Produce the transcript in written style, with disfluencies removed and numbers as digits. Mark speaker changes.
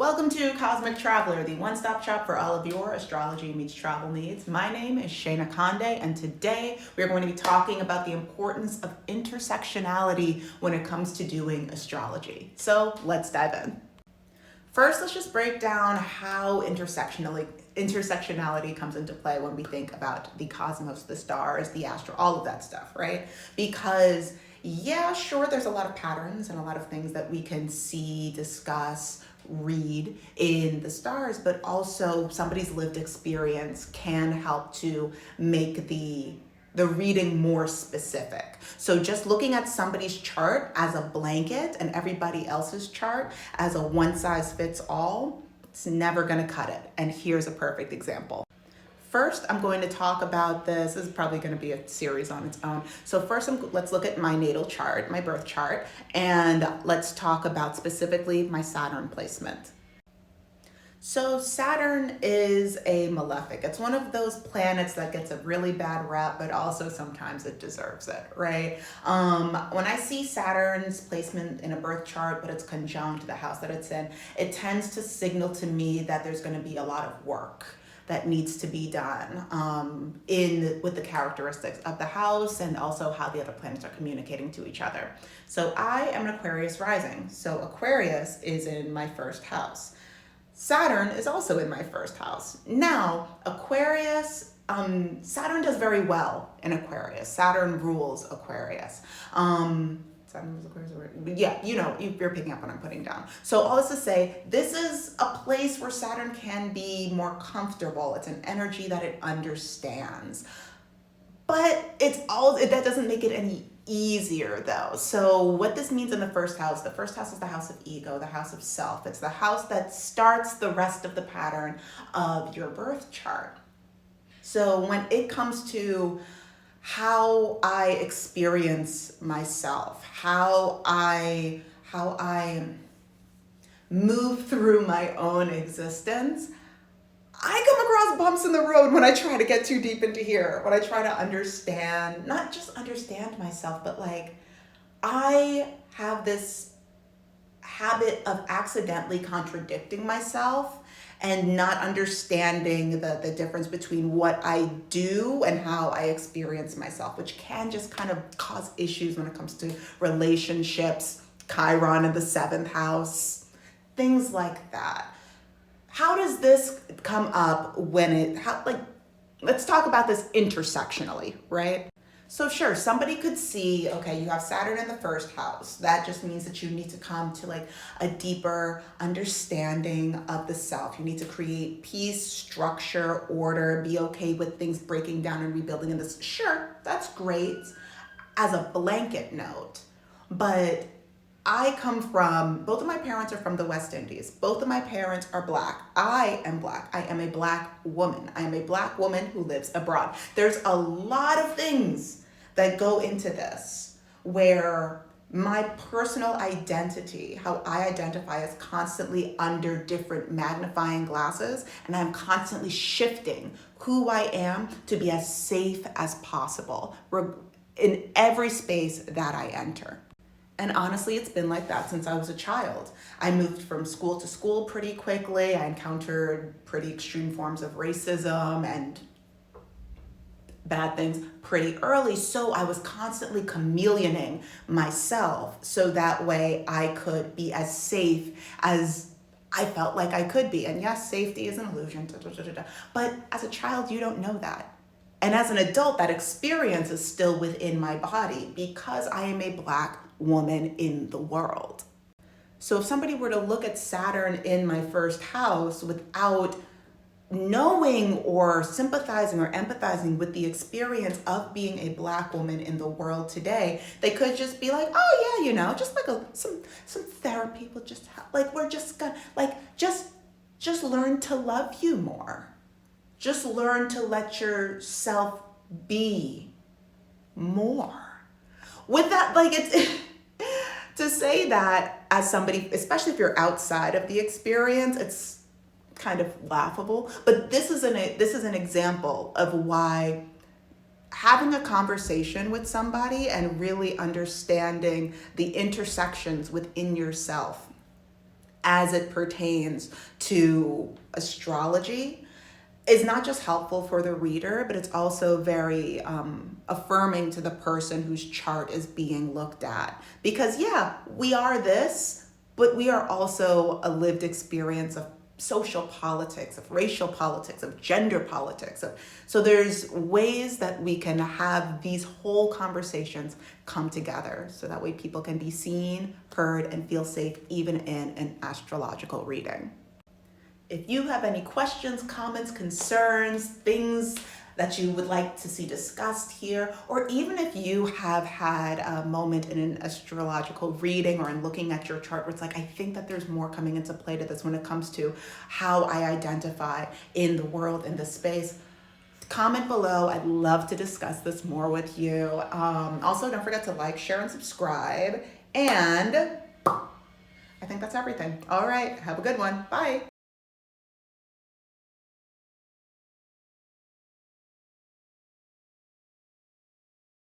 Speaker 1: Welcome to Cosmic Traveler, the one-stop shop for all of your astrology meets travel needs. My name is Shayna Conde, and today we're going to be talking about the importance of intersectionality when it comes to doing astrology. So let's dive in. First, let's just break down how intersectionality comes into play when we think about the cosmos, the stars, the astro, all of that stuff, right? Because yeah, sure, there's a lot of patterns and a lot of things that we can see, discuss, read in the stars, but also somebody's lived experience can help to make the reading more specific. So just looking at somebody's chart as a blanket and everybody else's chart as a one size fits all, it's never going to cut it. And here's a perfect example. First, I'm going to talk about this. This is probably going to be a series on its own. So first, let's look at my natal chart, my birth chart, and let's talk about specifically my Saturn placement. So Saturn is a malefic. It's one of those planets that gets a really bad rep, but also sometimes it deserves it, right? When I see Saturn's placement in a birth chart, but it's conjunct the house that it's in, it tends to signal to me that there's going to be a lot of work that needs to be done with the characteristics of the house and also how the other planets are communicating to each other. So I am an Aquarius rising. So Aquarius is in my first house. Saturn is also in my first house. Now, Aquarius, Saturn does very well in Aquarius. Saturn rules Aquarius. Yeah, you're picking up what I'm putting down. So all this to say, this is a place where Saturn can be more comfortable. It's an energy that it understands. But that doesn't make it any easier though. So what this means in the first house is the house of ego, the house of self. It's the house that starts the rest of the pattern of your birth chart. So when it comes to how I experience myself, how I move through my own existence, I come across bumps in the road when I try to get too deep into here, when I try to understand, not just understand myself, but like I have this habit of accidentally contradicting myself and not understanding the difference between what I do and how I experience myself, which can just kind of cause issues when it comes to relationships, Chiron in the 7th house, things like that. How does this come up let's talk about this intersectionally, right? So sure, somebody could see, okay, you have Saturn in the first house. That just means that you need to come to like a deeper understanding of the self. You need to create peace, structure, order, be okay with things breaking down and rebuilding in this. Sure, that's great as a blanket note, but both of my parents are from the West Indies. Both of my parents are Black. I am Black. I am a Black woman. I am a Black woman who lives abroad. There's a lot of things that go into this where my personal identity, how I identify, is constantly under different magnifying glasses, and I'm constantly shifting who I am to be as safe as possible in every space that I enter. And honestly, it's been like that since I was a child. I moved from school to school pretty quickly. I encountered pretty extreme forms of racism and bad things pretty early. So I was constantly chameleoning myself so that way I could be as safe as I felt like I could be. And yes, safety is an illusion, but as a child, you don't know that. And as an adult, that experience is still within my body because I am a Black woman in the world. So if somebody were to look at Saturn in my first house without knowing or sympathizing or empathizing with the experience of being a Black woman in the world today, they could just be like, oh yeah, just like some therapy will just help. Like we're just gonna just learn to love you more. Just learn to let yourself be more. With that, like it's to say that as somebody, especially if you're outside of the experience, it's kind of laughable. But this is an example of why having a conversation with somebody and really understanding the intersections within yourself as it pertains to astrology is not just helpful for the reader, but it's also very affirming to the person whose chart is being looked at. Because yeah, we are this, but we are also a lived experience of social politics, of racial politics, of gender politics. So there's ways that we can have these whole conversations come together so that way people can be seen, heard, and feel safe even in an astrological reading. If you have any questions, comments, concerns, things that you would like to see discussed here, or even if you have had a moment in an astrological reading or in looking at your chart where it's like, I think that there's more coming into play to this when it comes to how I identify in the world, in this space, comment below. I'd love to discuss this more with you. Also, don't forget to like, share, and subscribe. And I think that's everything. All right, have a good one. Bye.